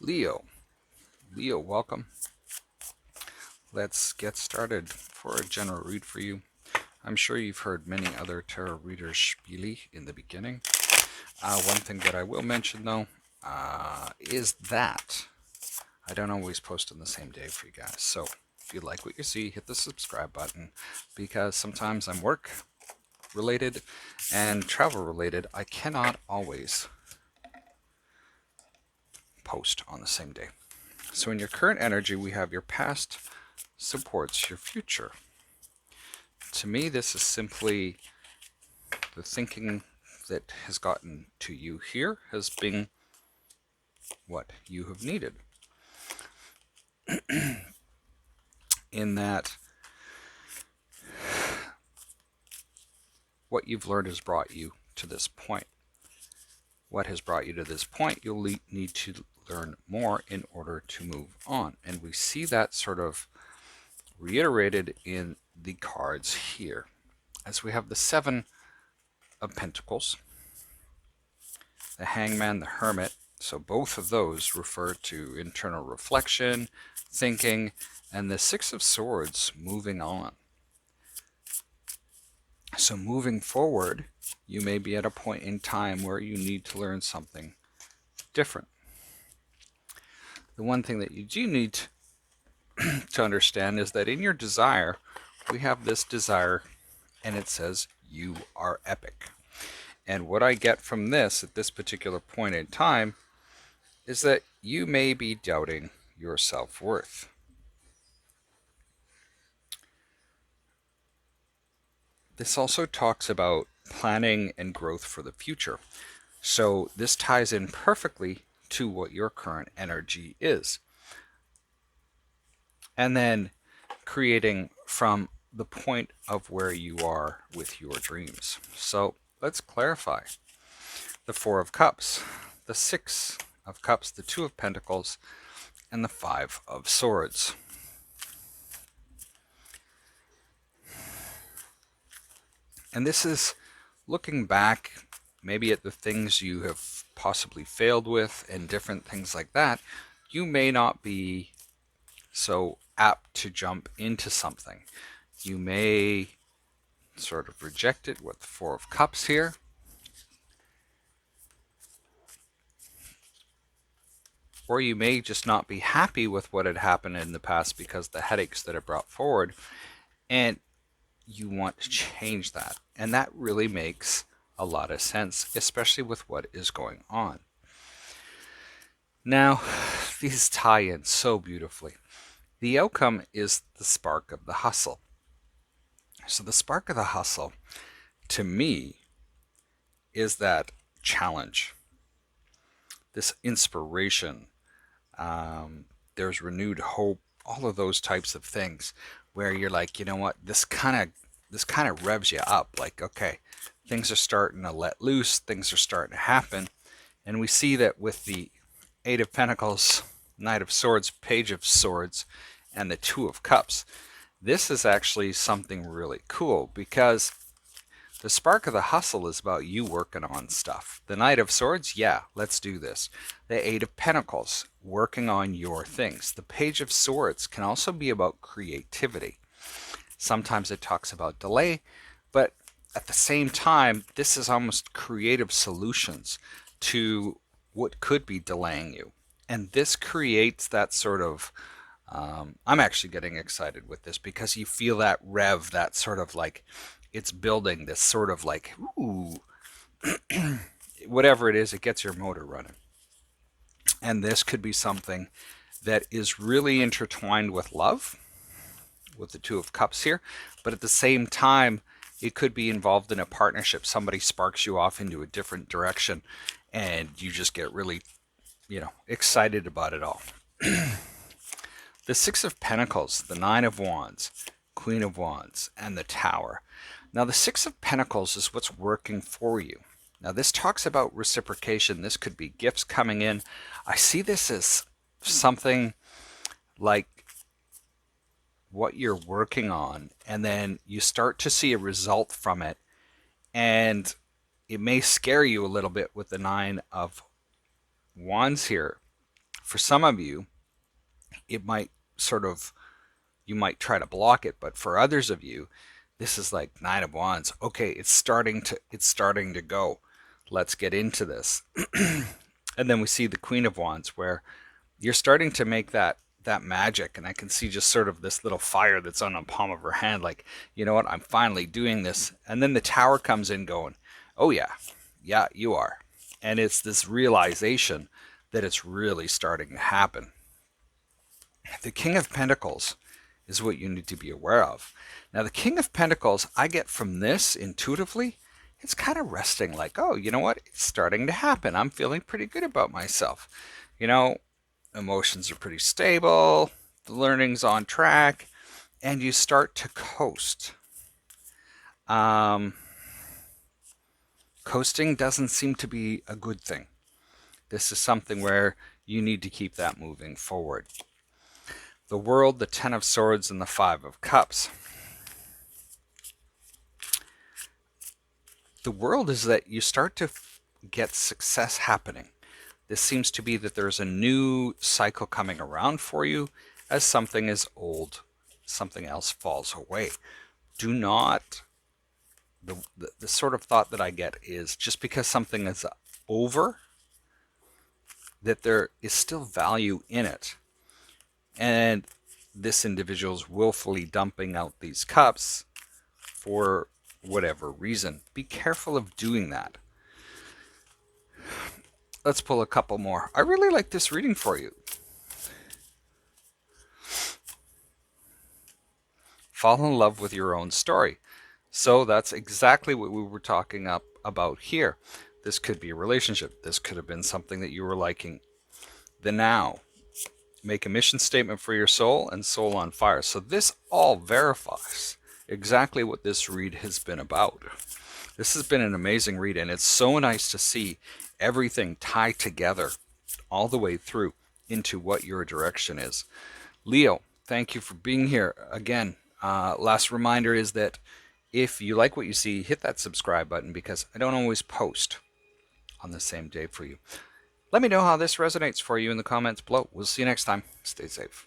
Leo. Leo, welcome. Let's get started for a general read for you. I'm sure you've heard many other tarot readers spiely in the beginning. One thing that I will mention though is that I don't always post on the same day for you guys. So if you like what you see, hit the subscribe button, because sometimes I'm work related and travel related. I cannot always post on the same day. So in your current energy, we have your past supports your future. To me, this is simply the thinking that has gotten to you here has been what you have needed. In that, what you've learned has brought you to this point. What has brought you to this point, you'll need to learn more in order to move on. And we see that sort of reiterated in the cards here, as we have the Seven of Pentacles, the Hangman, the Hermit. So both of those refer to internal reflection, thinking, and the Six of Swords, moving on. So moving forward, you may be at a point in time where you need to learn something different. The one thing that you do need to understand is that in your desire, we have this desire, and it says, you are epic. And what I get from this at this particular point in time is that you may be doubting your self-worth. This also talks about planning and growth for the future. So this ties in perfectly to what your current energy is. And then creating from the point of where you are with your dreams. So let's clarify. The Four of Cups, the Six of Cups, the Two of Pentacles, and the Five of Swords. And this is looking back maybe at the things you have possibly failed with and different things like that. You may not be so apt to jump into something. You may sort of reject it with the Four of Cups here. Or you may just not be happy with what had happened in the past because the headaches that it brought forward, and you want to change that. And that really makes a lot of sense, especially with what is going on. Now, these tie in so beautifully. The outcome is the spark of the hustle. So the spark of the hustle, to me, is that challenge, this inspiration. There's renewed hope, all of those types of things where you're like, you know what, this kind of revs you up. Like, okay, things are starting to let loose, things are starting to happen. And we see that with the Eight of Pentacles, Knight of Swords, Page of Swords, and the Two of Cups. This is actually something really cool, because the spark of the hustle is about you working on stuff. The Knight of Swords, yeah, let's do this. The Eight of Pentacles, working on your things. The Page of Swords can also be about creativity. Sometimes it talks about delay, but at the same time, this is almost creative solutions to what could be delaying you. And this creates that sort of, I'm actually getting excited with this, because you feel that rev, that sort of like, it's building this sort of like, ooh, whatever it is, it gets your motor running. And this could be something that is really intertwined with love, with the Two of Cups here, but at the same time, it could be involved in a partnership. Somebody sparks you off into a different direction, and you just get really, excited about it all. The Six of Pentacles, the Nine of Wands, Queen of Wands, and the Tower. Now, the Six of Pentacles is what's working for you. Now, this talks about reciprocation. This could be gifts coming in. I see this as something like what you're working on, and then you start to see a result from it, and it may scare you a little bit with the Nine of Wands here for some of you, it might you might try to block it, but for others of you, this is like Nine of Wands. Okay, it's starting to go. Let's get into this. And then we see the Queen of Wands, where you're starting to make that magic, and I can see just sort of this little fire that's on the palm of her hand, like, you know what, I'm finally doing this. And then the Tower comes in going, oh yeah, you are. And it's this realization that it's really starting to happen. The King of Pentacles is what you need to be aware of. Now, the King of Pentacles, I get from this intuitively, it's kind of resting, like, oh, you know what, it's starting to happen. I'm feeling pretty good about myself. You know, emotions are pretty stable, the learning's on track, and you start to coast. Coasting doesn't seem to be a good thing. This is something where you need to keep that moving forward. The World, the Ten of Swords, and the Five of Cups. The World is that you start to get success happening. This seems to be that there's a new cycle coming around for you as something is old, something else falls away. Do not, the sort of thought that I get is just because something is over, that there is still value in it. And this individual's willfully dumping out these cups for whatever reason. Be careful of doing that. Let's pull a couple more. I really like this reading for you. Fall in love with your own story. So that's exactly what we were talking about here. This could be a relationship. This could have been something that you were liking. The now. Make a mission statement for your soul and soul on fire. So this all verifies exactly what this read has been about. This has been an amazing read, and it's so nice to see everything tie together all the way through into what your direction is. Leo, thank you for being here again. Last reminder is that if you like what you see, hit that subscribe button, because I don't always post on the same day for you. Let me know how this resonates for you in the comments below. We'll see you next time. Stay safe.